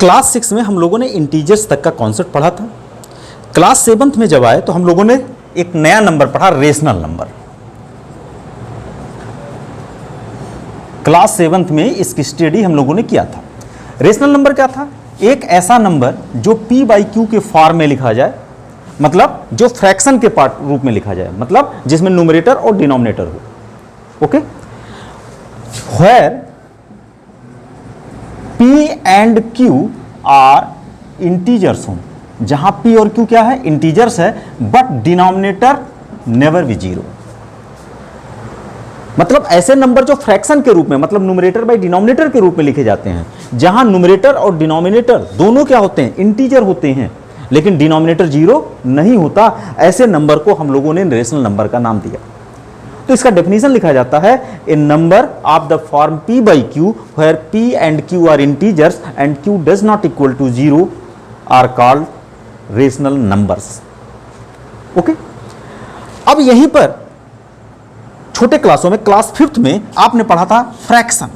Class 6 में हम लोगों ने इंटीजर्स तक का कॉन्सेप्ट पढ़ा था। क्लास 7 में जब आए तो हम लोगों ने एक नया नंबर पढ़ा, रेशनल नंबर। क्लास 7 में इसकी स्टडी हम लोगों ने किया था। रेशनल नंबर क्या था? एक ऐसा नंबर जो p बाई क्यू के फॉर्म में लिखा जाए, मतलब जो फ्रैक्शन के पार्ट रूप में लिखा जाए, मतलब जिसमें न्यूमरेटर और डिनोमिनेटर हो। Okay, where p and q are integers हो, जहां p और q क्या है? इंटीजर्स है, but denominator never be zero. मतलब ऐसे नंबर जो फ्रैक्शन के रूप में, मतलब न्यूमरेटर बाई डिनोमिनेटर के रूप में लिखे जाते हैं, जहां न्यूमरेटर और डिनोमिनेटर दोनों क्या होते हैं? इंटीजर होते हैं, लेकिन डिनोमिनेटर जीरो नहीं होता। ऐसे नंबर को हम लोगों ने रेशनल नंबर का नाम दिया। तो इसका डेफिनेशन लिखा जाता है, a number of the form p by q where p and q are integers and q does not equal to zero are called rational numbers. Okay, अब यहीं पर छोटे क्लासों में, क्लास 5 में आपने पढ़ा था फ्रैक्शन।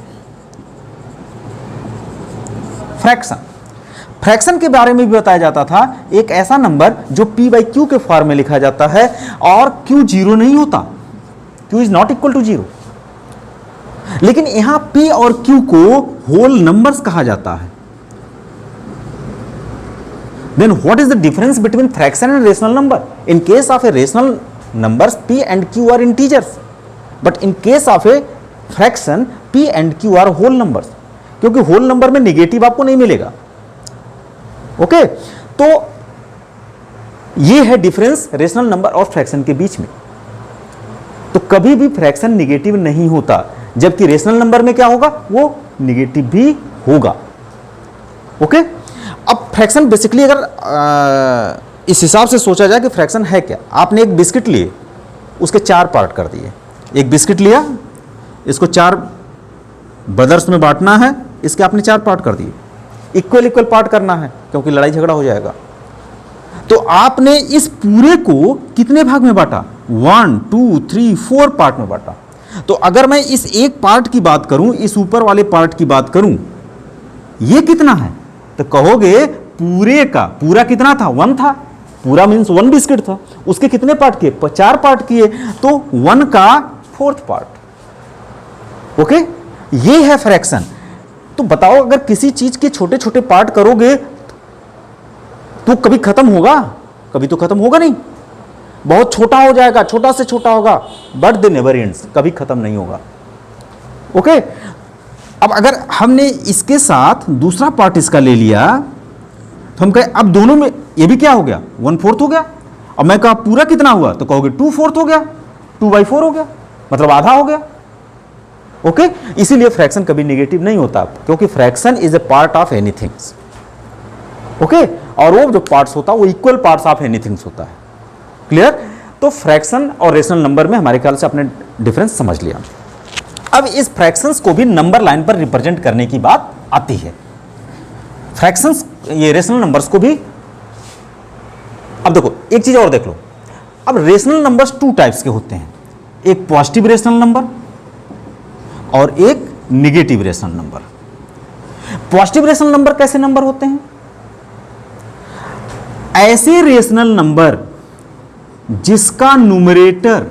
फ्रैक्शन के बारे में भी बताया जाता था, एक ऐसा नंबर जो p बाई q के फॉर्म में लिखा जाता है और q जीरो नहीं होता, q is not equal to zero. लेकिन यहां p और q को होल नंबर्स कहा जाता है। Then what is the difference between fraction and rational number? In case of a rational numbers p and q are integers, but in case of a fraction p and q are whole numbers, क्योंकि whole number में negative आपको नहीं मिलेगा। Okay, तो ये है difference rational number और fraction के बीच में। तो कभी भी फ्रैक्शन निगेटिव नहीं होता, जबकि रेशनल नंबर में क्या होगा? वो निगेटिव भी होगा। ओके, अब फ्रैक्शन बेसिकली अगर इस हिसाब से सोचा जाए कि फ्रैक्शन है क्या, आपने एक बिस्किट लिए, उसके 4 पार्ट कर दिए। एक बिस्किट लिया, इसको 4 ब्रदर्स में बांटना है, इसके आपने 4 पार्ट कर दिए। इक्वल पार्ट करना है, क्योंकि लड़ाई झगड़ा हो जाएगा। तो आपने इस पूरे को कितने भाग में बांटा? 1 2 3 4 पार्ट में बांटा। तो अगर मैं इस एक पार्ट की बात करूं, इस ऊपर वाले पार्ट की बात करूं, ये कितना है? तो कहोगे पूरे का पूरा कितना था? 1 था। पूरा मीन्स 1 बिस्किट था, उसके कितने पार्ट किए? 4 पार्ट किए, तो 1 का 4th पार्ट। ओके, ये है फ्रैक्शन। तो बताओ, अगर किसी चीज के छोटे छोटे पार्ट करोगे तो कभी खत्म होगा? कभी तो खत्म होगा नहीं, बहुत छोटा हो जाएगा, छोटा से छोटा होगा, बट दे नेवर एंड्स, कभी खत्म नहीं होगा। ओके, अब अगर हमने इसके साथ दूसरा पार्ट इसका ले लिया, तो हम कहें अब दोनों में ये भी क्या हो गया? 1/4 हो गया। अब मैं कहा पूरा कितना हुआ? तो कहोगे 2/4 हो गया, 2/4 हो गया, मतलब आधा हो गया। ओके, इसीलिए फ्रैक्शन कभी नेगेटिव नहीं होता, क्योंकि fraction is a part of anything. Okay, और वो जो पार्ट्स होता है वो इक्वल पार्ट्स ऑफ एनीथिंग होता है। क्लियर? तो फ्रैक्शन और रेशनल नंबर में हमारे ख्याल से आपने डिफरेंस समझ लिया। अब इस फ्रैक्शंस को भी नंबर लाइन पर रिप्रेजेंट करने की बात आती है। फ्रैक्शंस, ये रेशनल नंबर्स को भी, अब देखो एक चीज और देख लो। अब रेशनल नंबर्स 2 टाइप्स के होते हैं, एक पॉजिटिव रेशनल नंबर और एक negative rational number. Positive rational number कैसे नंबर होते हैं? ऐसे रेशनल नंबर जिसका न्यूमरेटर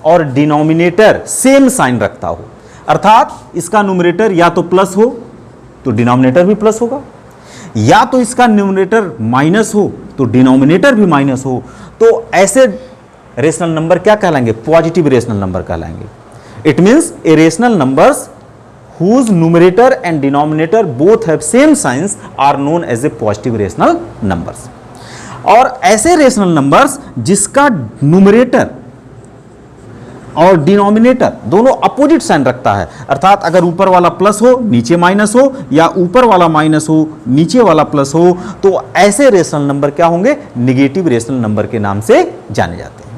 और डिनोमिनेटर सेम साइन रखता हो, अर्थात इसका न्यूमरेटर या तो प्लस हो तो डिनोमिनेटर भी प्लस होगा, या तो इसका न्यूमरेटर माइनस हो तो डिनोमिनेटर भी माइनस हो, तो ऐसे रेशनल नंबर क्या कहलाएंगे? पॉजिटिव रेशनल नंबर कहलाएंगे। It means a rational numbers whose numerator and denominator both have same signs are known as a positive rational numbers। और ऐसे रेशनल नंबर्स जिसका न्यूमरेटर और डिनोमिनेटर दोनों अपोजिट साइन रखता है, अर्थात अगर ऊपर वाला प्लस हो नीचे माइनस हो, या ऊपर वाला माइनस हो नीचे वाला प्लस हो, तो ऐसे रेशनल नंबर क्या होंगे? निगेटिव रेशनल नंबर के नाम से जाने जाते हैं।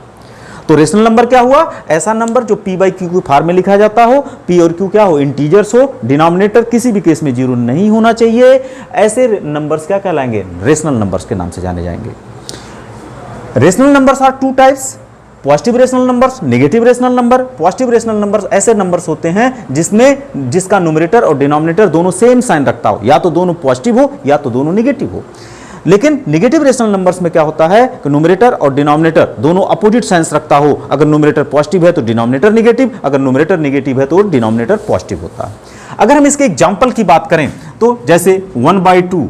तो रेशनल नंबर क्या हुआ? ऐसा नंबर जो p बाई क्यू के फॉर्म में लिखा जाता हो, p और q क्या हो? इंटीजर्स हो, डिनोमिनेटर किसी भी केस में जीरो नहीं होना चाहिए। ऐसे नंबर्स क्या कहलाएंगे? रेशनल नंबर्स के नाम से जाने जाएंगे। Rational numbers are 2 types, positive rational numbers, negative rational number. Positive rational numbers ऐसे नंबर्स होते हैं जिसका न्यूमरेटर और डिनोमिनेटर दोनों सेम साइन रखता हो, या तो दोनों पॉजिटिव हो या तो दोनों नेगेटिव हो। लेकिन नेगेटिव रेशनल नंबर्स में क्या होता है कि न्यूमरेटर और डिनोमिनेटर दोनों अपोजिट साइंस रखता हो। अगर न्यूमरेटर पॉजिटिव है तो डिनोमिनेटर नेगेटिव, अगर न्यूमरेटर नेगेटिव है तो डिनोमिनेटर पॉजिटिव होता है। अगर हम इसके एग्जांपल की बात करें तो जैसे 1/2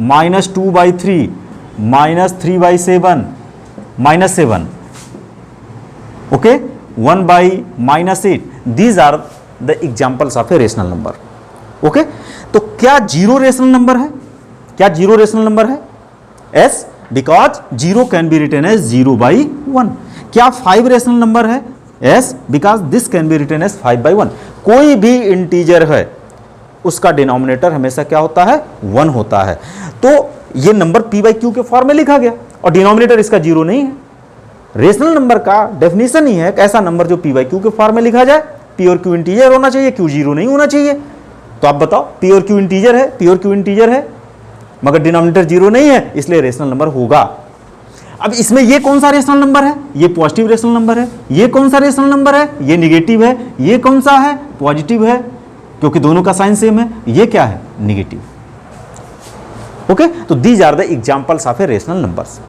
-2/3 -3/7 -7, okay, 1/-8, these are the examples of a rational number. Okay, तो क्या जीरो रेशनल नंबर है? क्या जीरो रेशनल नंबर है? Yes, because zero can be written as 0/1। क्या 5 रेशनल नंबर है? Yes, because this can be written as 5/1। कोई भी integer है उसका डिनोमिनेटर हमेशा क्या होता है? 1 होता है। तो ये नंबर p/q के फॉर्म में लिखा गया और डिनोमिनेटर इसका जीरो नहीं है। रेशनल नंबर का डेफिनेशन ही है एक ऐसा नंबर जो p/q के फॉर्म में लिखा जाए। p और q इंटीजर होना चाहिए, q जीरो नहीं होना चाहिए। तो आप बताओ, p और q इंटीजर है, p और q इंटीजर है मगर डिनोमिनेटर जीरो नहीं है, इसलिए रेशनल नंबर होगा। अब इसमें ये कौन सा रेशनल नंबर है? ये पॉजिटिव रेशनल नंबर है। ये कौन सा रेशनल नंबर है? ये निगेटिव है। ये कौन सा है? पॉजिटिव है, क्योंकि दोनों का साइन सेम है। ये क्या है? निगेटिव। ओके, तो these are the examples of a rational numbers.